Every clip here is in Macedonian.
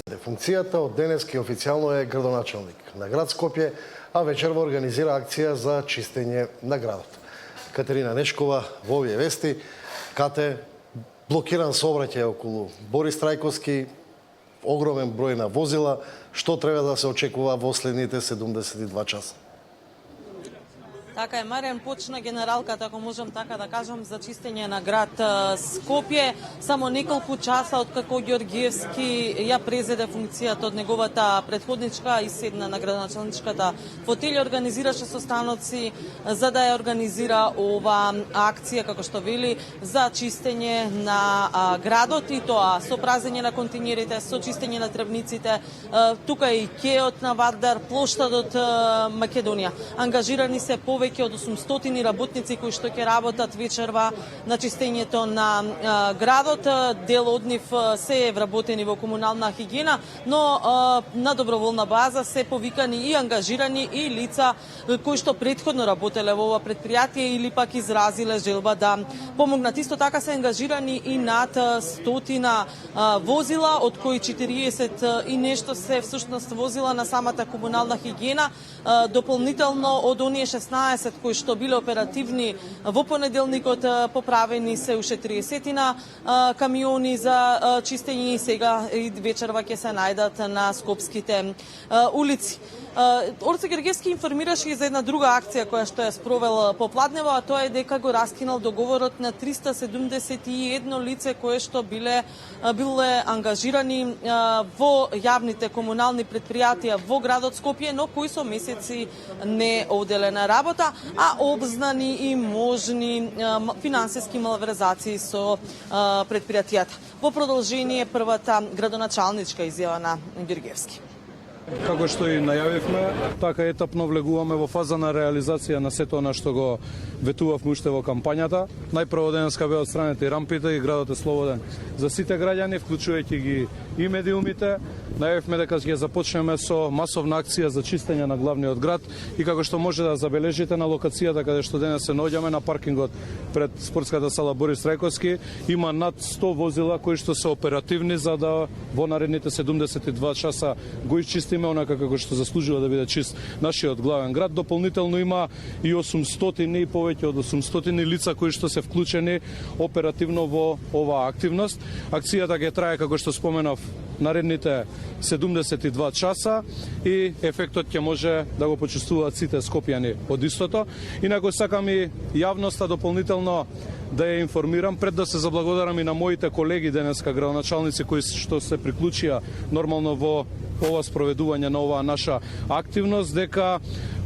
Функцијата од денески официјално е градоначалник на град Скопје, а вечерва организира акција за чистење на градот. Катерина Нешкова во овие вести, кате блокиран сообраќај околу Борис Трајковски, огромен број на возила, што треба да се очекува во следните 72 часа. Така е, Маријан, почна генералката, ако можам така да кажам, за чистење на град Скопје. Само неколку часа откако Ѓорѓиевски ја презеде функцијата од неговата предходничка и седна на градоначалничката фотелја, организираше состаноци за да ја организира ова акција, како што вели, за чистење на градот, и тоа со празење на континерите, со чистење на тревниците, тука и кеот на Вардар, плоштадот Македонија. Ангажирани се повеќе од 800 работници кои што ќе работат вечерва на чистењето на градот. Дел од нив се вработени во комунална хигиена, но на доброволна база се повикани и ангажирани и лица кои што претходно работеле во ова предпријатие или пак изразиле желба да помогнат. Исто така се ангажирани и над 100 возила, од кои 40 и нешто се всушност возила на самата комунална хигиена. Дополнително од оние 16 кои што биле оперативни во понеделникот, поправени се уште 30 камиони за чистење и сега и вечерва ќе се најдат на скопските улици. Орце Ѓорѓиевски информираше и за една друга акција која што ја спровел попладнево, а тоа е дека го раскинал договорот на 371 лице кои што биле ангажирани во јавните комунални предпријатија во градот Скопје, но кои со месеци не оделена работа, а обзнани и можни финансиски малверзации со предпријатијата. Во продолжение првата градоначалничка изјава на Ѓорѓиевски. Како што и најавивме, така етапно влегуваме во фаза на реализација на сето на што го ветувавме уште во кампањата. Најпрво денеска беа отстранети рампите и градот е слободен за сите граѓани, вклучувајќи ги и медиумите. Најавивме дека ќе започнеме со масовна акција за чистење на главниот град и како што може да забележите на локацијата каде што денес се наоѓаме на паркингот пред спортската сала Борис Трајковски, има над 100 возила кои што се оперативни за да во наредните 72 часа го изчистиме онака како што заслужува да биде чист нашиот главен град. Дополнително има и 800 и повеќе од 800 лица кои што се вклучени оперативно во оваа активност. Акцијата ќе трае, како што споменав, наредните 72 часа и ефектот ќе може да го почувствуваат сите скопјани од истото. Инаку сакам и јавноста дополнително да ја информирам, пред да се заблагодарам и на моите колеги денеска градоначалници кои што се приклучија нормално во ова спроведување на оваа наша активност, дека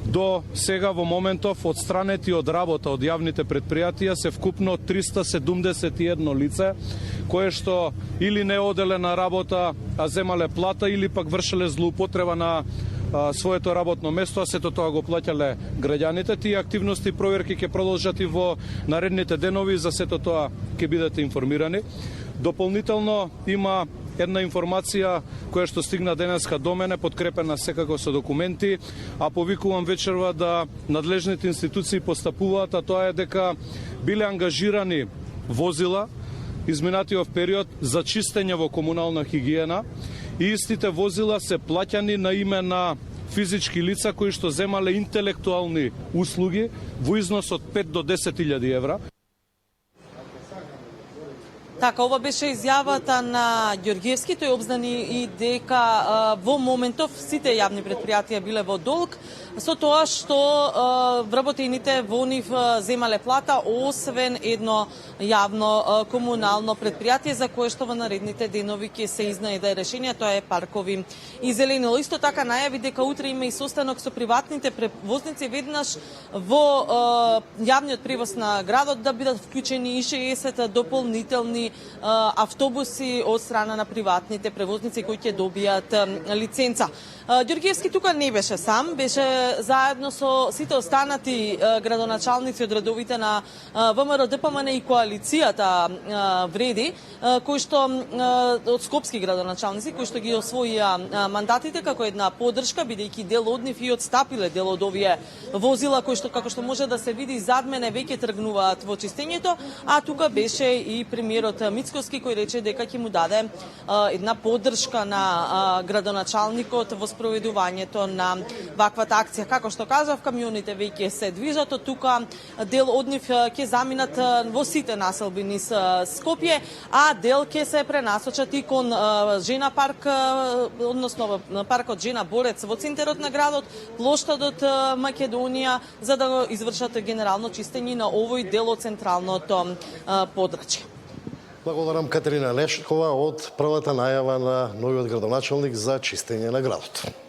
до сега во моментов одстранети од работа од јавните предпријатија се вкупно 371 лице кое што или не оделе на работа, а земале плата, или пак вршеле злоупотреба на своето работно место, а сето тоа го плаќале граѓаните. Тие активности и проверки ќе продолжат и во наредните денови, за сето тоа ќе бидете информирани. Дополнително има една информација која што стигна денеска до мене, подкрепена секако со документи, а повикувам вечерва да надлежните институции постапуваат, а тоа е дека биле ангажирани возила изминатиот период за чистење во комунална хигиена и истите возила се плаќани на име на физички лица кои што земале интелектуални услуги во износ од 5 до 10.000 евра. Така, ова беше изјавата на Ѓорѓиевски. Тој обзнани и дека во моментов сите јавни предпријатија биле во долг, со тоа што вработените во нив земале плата, освен едно јавно комунално предпријатие за кое што во наредните денови ќе се изнајде решение, тоа е Паркови и Зеленило. Исто така најави дека утре има и состанок со приватните превозници, веднаш во јавниот превоз на градот да бидат вклучени и 60 дополнителни автобуси од страна на приватните превозници кои ќе добијат лиценца. Ѓорѓиевски тука не беше сам, беше заедно со сите останати градоначалници од редовите на ВМРО, ДПМН и коалицијата Вреди, кои што од скопски градоначалници кои што ги освоија мандатите како една поддршка, бидејќи дел од нив и отстапиле дел од овие возила кои што, како што може да се види зад мене, веќе тргнуваат во чистењето, а тука беше и премиерот Мицкоски кој рече дека ќе му даде една поддршка на градоначалникот во спроведувањето на ваквата акција. Како што кажав, камионите веќе се движат од тука, дел од нив ќе заминат во сите населби низ Скопје, а дел ќе се пренасочат и кон Жена парк, односно паркот Жена Борец во центарот на градот, плоштадот Македонија, за да го извршат генерално чистење на овој дел од централното подрачје. Благодарам Катерина Нешкова од првата најава на новиот градоначалник за чистење на градот.